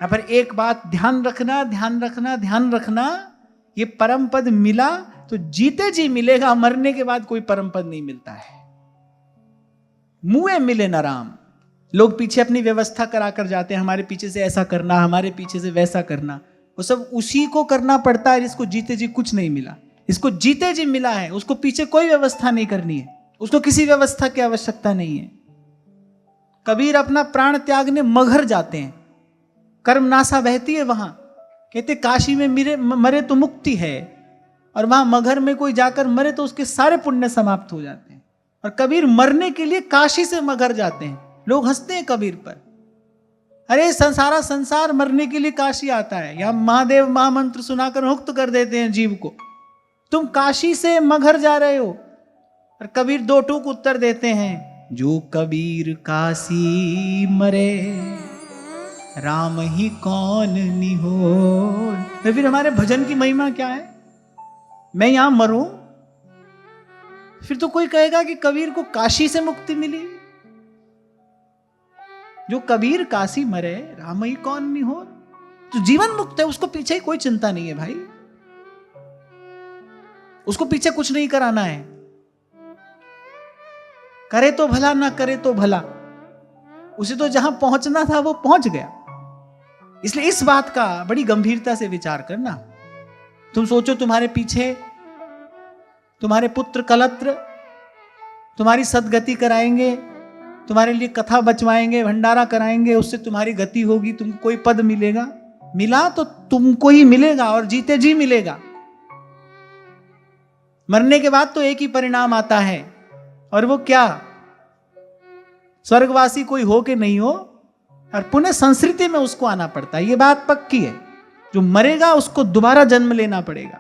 पर एक बात ध्यान रखना, ध्यान रखना, ध्यान रखना, ये परम पद मिला तो जीते जी मिलेगा, मरने के बाद कोई परम पद नहीं मिलता है। मुए मिले न राम। लोग पीछे अपनी व्यवस्था करा कर जाते हैं, हमारे पीछे से ऐसा करना, हमारे पीछे से वैसा करना, वो सब उसी को करना पड़ता है जिसको जीते जी कुछ नहीं मिला। इसको जीते जी मिला है, उसको पीछे कोई व्यवस्था नहीं करनी है, उसको किसी व्यवस्था की आवश्यकता नहीं है। कबीर अपना प्राण त्यागने मगहर जाते हैं, कर्म नासा बहती है वहां, कहते काशी में मरे तो मुक्ति है, और वहां मगहर में कोई जाकर मरे तो उसके सारे पुण्य समाप्त हो जाते हैं। और कबीर मरने के लिए काशी से मगहर जाते हैं। लोग हंसते हैं कबीर पर, अरे सारा संसार मरने के लिए काशी आता है, यहां महादेव महामंत्र सुनाकर मुक्त कर देते हैं जीव को, तुम काशी से मगहर जा रहे हो। और कबीर दो टूक उत्तर देते हैं, जो कबीर काशी मरे राम ही कौन निहोर। तो फिर हमारे भजन की महिमा क्या है? मैं यहां मरूं फिर तो कोई कहेगा कि कबीर को काशी से मुक्ति मिली। जो कबीर काशी मरे राम ही कौन निहोर, तो जीवन मुक्त है, उसको पीछे ही कोई चिंता नहीं है भाई, उसको पीछे कुछ नहीं कराना है। करे तो भला, ना करे तो भला, उसे तो जहां पहुंचना था वो पहुंच गया। इसलिए इस बात का बड़ी गंभीरता से विचार करना। तुम सोचो तुम्हारे पीछे तुम्हारे पुत्र कलत्र तुम्हारी सदगति कराएंगे, तुम्हारे लिए कथा बचवाएंगे, भंडारा कराएंगे, उससे तुम्हारी गति होगी, तुमको कोई पद मिलेगा? मिला तो तुमको ही मिलेगा और जीते जी मिलेगा। मरने के बाद तो एक ही परिणाम आता है, और वो क्या? स्वर्गवासी कोई हो के नहीं हो, और पुनः संस्कृति में उसको आना पड़ता है। ये बात पक्की है, जो मरेगा उसको दोबारा जन्म लेना पड़ेगा,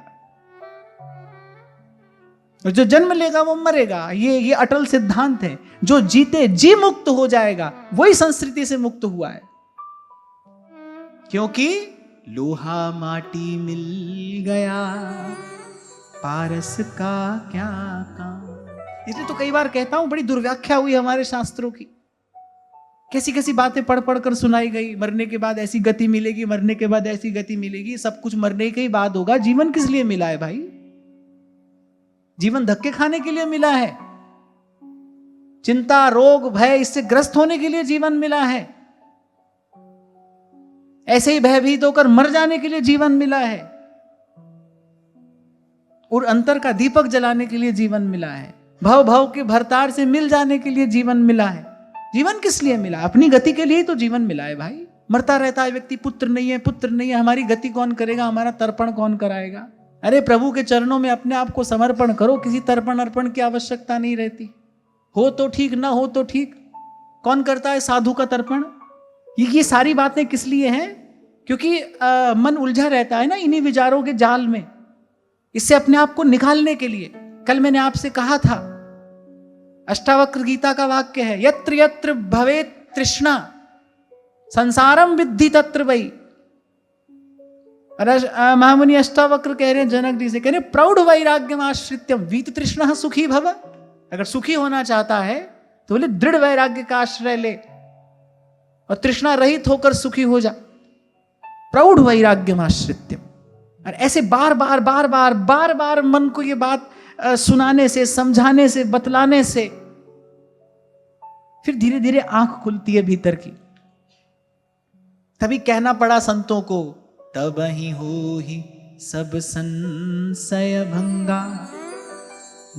और जो जन्म लेगा वो मरेगा। ये अटल सिद्धांत है। जो जीते जी मुक्त हो जाएगा वही संस्कृति से मुक्त हुआ है, क्योंकि लोहा माटी मिल गया पारस का क्या काम। इसलिए तो कई बार कहता हूं, बड़ी दुर्व्याख्या हुई हमारे शास्त्रों की, कैसी कैसी बातें पढ़ पढ़ कर सुनाई गई। मरने के बाद ऐसी गति मिलेगी, मरने के बाद ऐसी गति मिलेगी, सब कुछ मरने के ही बाद होगा। जीवन किस लिए मिला है भाई? जीवन धक्के खाने के लिए मिला है, चिंता रोग भय इससे ग्रस्त होने के लिए जीवन मिला है, ऐसे ही भयभीत होकर मर जाने के लिए जीवन मिला है, और अंतर का दीपक जलाने के लिए जीवन मिला है, भव भव के भरतार से मिल जाने के लिए जीवन मिला है। जीवन किस लिए मिला? अपनी गति के लिए ही तो जीवन मिला है भाई। मरता रहता है व्यक्ति, पुत्र नहीं है, पुत्र नहीं है, हमारी गति कौन करेगा, हमारा तर्पण कौन कराएगा? अरे प्रभु के चरणों में अपने आप को समर्पण करो, किसी तर्पण अर्पण की आवश्यकता नहीं रहती। हो तो ठीक, ना हो तो ठीक। कौन करता है साधु का तर्पण? ये सारी बातें किस लिए हैं? क्योंकि मन उलझा रहता है ना इन्हीं विचारों के जाल में, इससे अपने आप को निकालने के लिए। कल मैंने आपसे कहा था, अष्टावक्र गीता का वाक्य है, यत्र यत्र भवेत् तृष्णा संसारम विद्धि तत्र वै। महामुनि अष्टावक्र कह रहे हैं जनक जी से, कह रहे प्रौढ़ वैराग्यम आश्रित्यम वीत तृष्णा सुखी भव। अगर सुखी होना चाहता है तो बोले दृढ़ वैराग्य का आश्रय ले और तृष्णा रहित होकर सुखी हो जा। प्रौढ़ वैराग्यम आश्रित्यम। और ऐसे बार बार बार बार बार बार मन को ये बात सुनाने से, समझाने से, बतलाने से फिर धीरे धीरे आंख खुलती है भीतर की। तभी कहना पड़ा संतों को, तब ही हो ही सब संशय भंगा,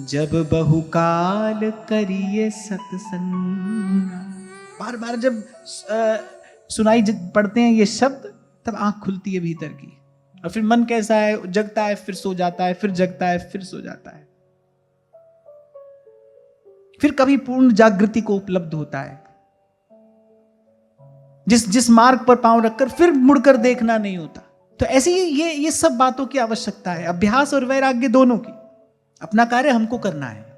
जब बहुकाल करिए सत्संगा। बार बार जब सुनाई पड़ते हैं ये शब्द, तब आंख खुलती है भीतर की, और फिर मन कैसा है, जगता है फिर सो जाता है, फिर जगता है फिर सो जाता है, फिर कभी पूर्ण जागृति को उपलब्ध होता है। जिस मार्ग पर पांव रखकर फिर मुड़कर देखना नहीं होता। तो ऐसे ही ये सब बातों की आवश्यकता है, अभ्यास और वैराग्य दोनों की। अपना कार्य हमको करना है।